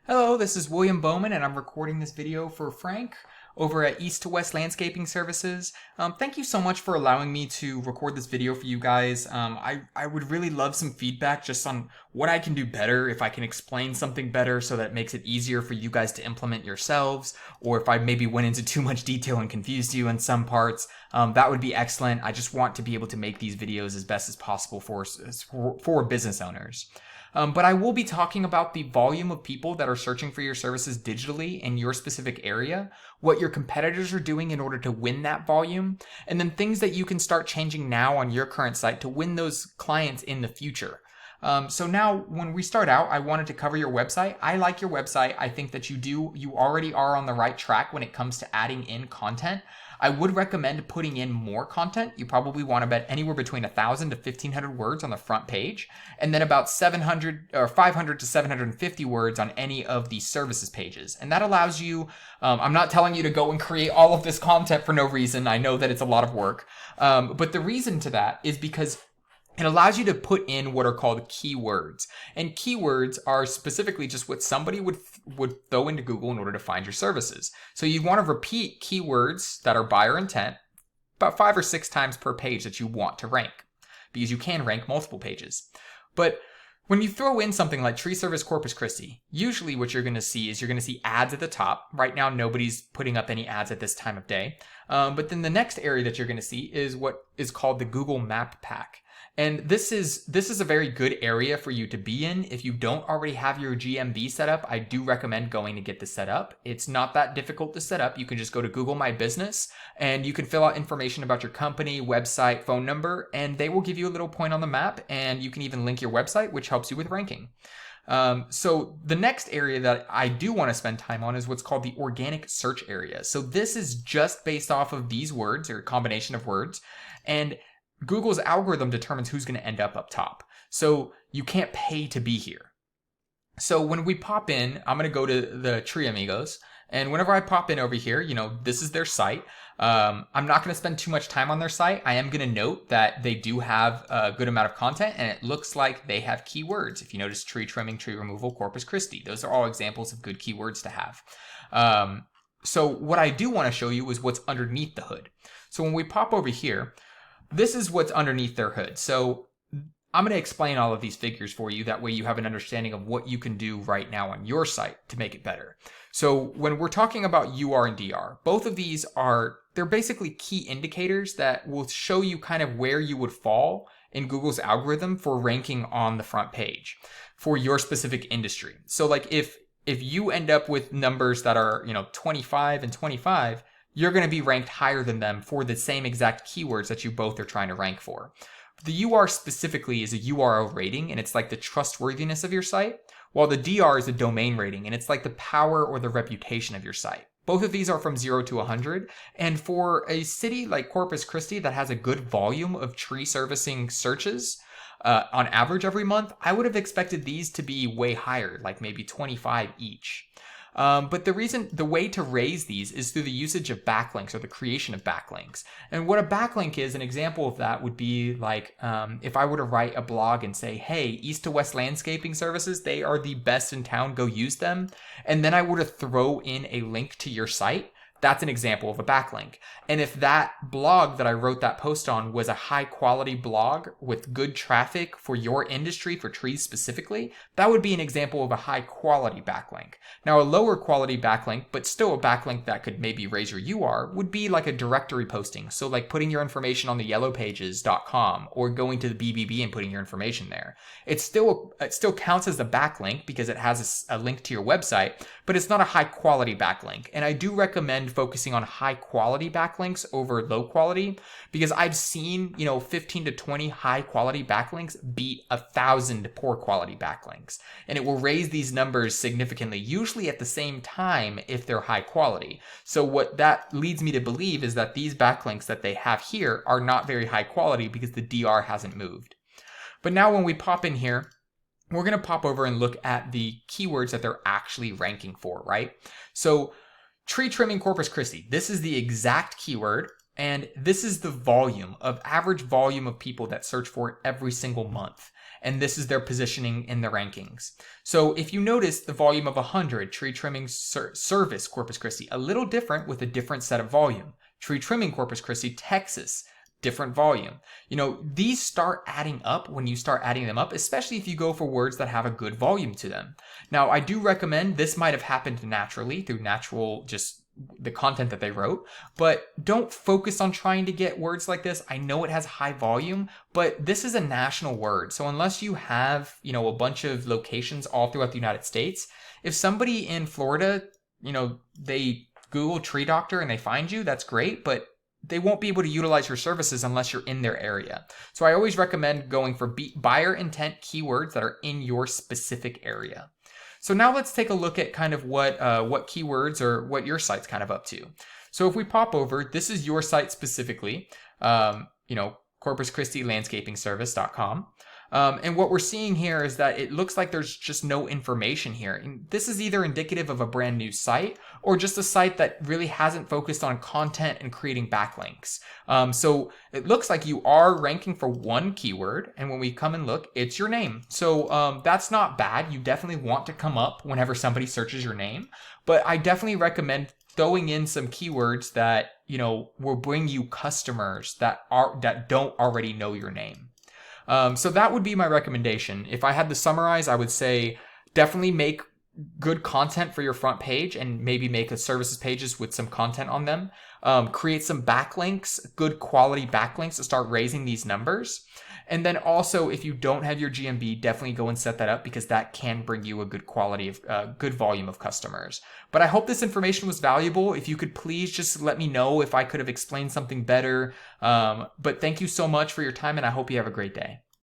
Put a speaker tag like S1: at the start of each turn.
S1: Hello, this is William Bowman, and I'm recording this video for Frank over at East to West Landscaping Services. Thank you so much for allowing me to record this video for you guys. I would really love some feedback just on what I can do better, if I can explain something better so that it makes it easier for you guys to implement yourselves, or if I maybe went into too much detail and confused you in some parts. That would be excellent. I just want to be able to make these videos as best as possible for business owners. But I will be talking about the volume of people that are searching for your services digitally in your specific area, what your competitors are doing in order to win that volume, and then things that you can start changing now on your current site to win those clients in the future. So now when we start out, I wanted to cover your website. I like your website. I think that you already are on the right track when it comes to adding in content. I would recommend putting in more content. You probably want to bet anywhere between 1,000 to 1,500 words on the front page, and then about 700 or 500 to 750 words on any of the services pages. And that allows you, I'm not telling you to go and create all of this content for no reason. I know that it's a lot of work. But the reason to that is because it allows you to put in what are called keywords. And keywords are specifically just what somebody would throw into Google in order to find your services. So you want to repeat keywords that are buyer intent about 5 or 6 times per page that you want to rank, because you can rank multiple pages. But when you throw in something like tree service Corpus Christi, usually what you're going to see is ads at the top. Right now, nobody's putting up any ads at this time of day. But then the next area that you're going to see is what is called the Google Map Pack. And this is a very good area for you to be in. If you don't already have your GMB set up, I do recommend going to get this set up. It's not that difficult to set up. You can just go to Google My Business and you can fill out information about your company, website, phone number, and they will give you a little point on the map, and you can even link your website, which helps you with ranking. So the next area that I do want to spend time on is what's called the organic search area. So this is just based off of these words, or a combination of words, and Google's algorithm determines who's going to end up top. So you can't pay to be here. So when we pop in, I'm going to go to the Tree Amigos. And whenever I pop in over here, this is their site. I'm not going to spend too much time on their site. I am going to note that they do have a good amount of content, and it looks like they have keywords. If you notice, tree trimming, tree removal, Corpus Christi. Those are all examples of good keywords to have. So what I do want to show you is what's underneath the hood. So when we pop over here, this is what's underneath their hood. So I'm going to explain all of these figures for you. That way you have an understanding of what you can do right now on your site to make it better. So when we're talking about UR and DR, both of these they're basically key indicators that will show you kind of where you would fall in Google's algorithm for ranking on the front page for your specific industry. So like if you end up with numbers that are, 25 and 25, you're going to be ranked higher than them for the same exact keywords that you both are trying to rank for. The UR specifically is a URL rating, and it's like the trustworthiness of your site, while the DR is a domain rating, and it's like the power or the reputation of your site. Both of these are from 0 to 100, and for a city like Corpus Christi that has a good volume of tree servicing searches, on average every month, I would have expected these to be way higher, like maybe 25 each. But the way to raise these is through the usage of backlinks, or the creation of backlinks. And what a backlink is, an example of that would be like, if I were to write a blog and say, hey, East to West Landscaping Services, they are the best in town, go use them. And then I were to throw in a link to your site. That's an example of a backlink. And if that blog that I wrote that post on was a high quality blog with good traffic for your industry, for trees specifically, that would be an example of a high quality backlink. Now, a lower quality backlink, but still a backlink that could maybe raise your UR, would be like a directory posting. So like putting your information on the yellowpages.com or going to the BBB and putting your information there. It still counts as a backlink because it has a link to your website, but it's not a high quality backlink. And I do recommend focusing on high quality backlinks over low quality, because I've seen, 15 to 20 high quality backlinks beat 1,000 poor quality backlinks. And it will raise these numbers significantly, usually at the same time if they're high quality. So what that leads me to believe is that these backlinks that they have here are not very high quality because the DR hasn't moved. But now when we pop in here, we're going to pop over and look at the keywords that they're actually ranking for, right? So tree trimming Corpus Christi, this is the exact keyword, and this is the average volume of people that search for it every single month. and this is their positioning in the rankings. So if you notice the volume of 100, tree trimming service, Corpus Christi, a little different with a different set of volume. Tree trimming, Corpus Christi, Texas, different volume. You know, these start adding up when you start adding them up, especially if you go for words that have a good volume to them. Now, I do recommend, this might have happened naturally through natural, just the content that they wrote, but don't focus on trying to get words like this. I know it has high volume, but this is a national word. So unless you have, you know, a bunch of locations all throughout the United States, if somebody in Florida, you know, they Google tree doctor and they find you, that's great, but they won't be able to utilize your services unless you're in their area. So I always recommend going for buyer intent keywords that are in your specific area. So now let's take a look at kind of what keywords or what your site's kind of up to. So if we pop over, this is your site specifically, you know, CorpusChristiLandscapingService.com. And what we're seeing here is that it looks like there's just no information here. And this is either indicative of a brand new site or just a site that really hasn't focused on content and creating backlinks. So it looks like you are ranking for one keyword. And when we come and look, it's your name. So that's not bad. You definitely want to come up whenever somebody searches your name. But I definitely recommend throwing in some keywords that, you know, will bring you customers that don't already know your name. So that would be my recommendation. If I had to summarize, I would say definitely make good content for your front page and maybe make a services pages with some content on them. Create some backlinks, good quality backlinks to start raising these numbers. And then also, if you don't have your GMB, definitely go and set that up because that can bring you a good quality of good volume of customers. But I hope this information was valuable. If you could please just let me know if I could have explained something better. But thank you so much for your time, and I hope you have a great day.